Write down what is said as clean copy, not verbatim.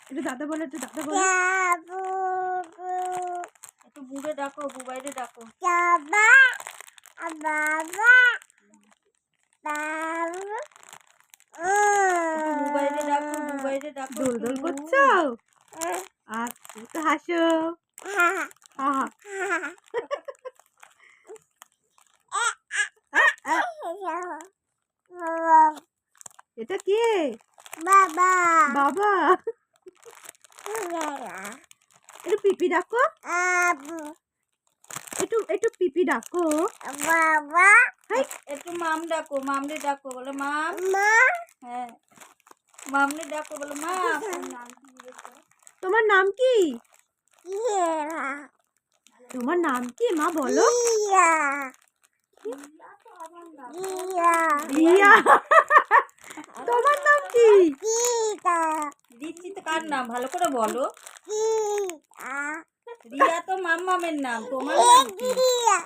একটু দাদা বলো, একটু দাদা বলো। একটু বুড়ে ডাকো, বুবাইরে ডাকো। একটু বুবাইরে ডাকো, বুবাইরে ডাকো। দোল দোল করছো? আচ্ছা, একটু হাসো। আহা। এটা কে? বাবা বাবা। একটু পিপি ডাকো, একটু একটু পিপি ডাকো। বাবা একটু মাম ডাকো, মামরে ডাকো, বলো মাম। মা হ্যাঁ, মামরে ডাকো, বলো মা। তোমার নাম কি? ইয়া তোমার নাম কি মা বলো? ইয়া ইয়া রিয়া। তোমার নাম কি? কিটা দিচ্ছি তো কার নাম ভালো করে বলো। কিটা রিয়া তো মাম্মামের নাম, তোমার নাম কি? ইয়া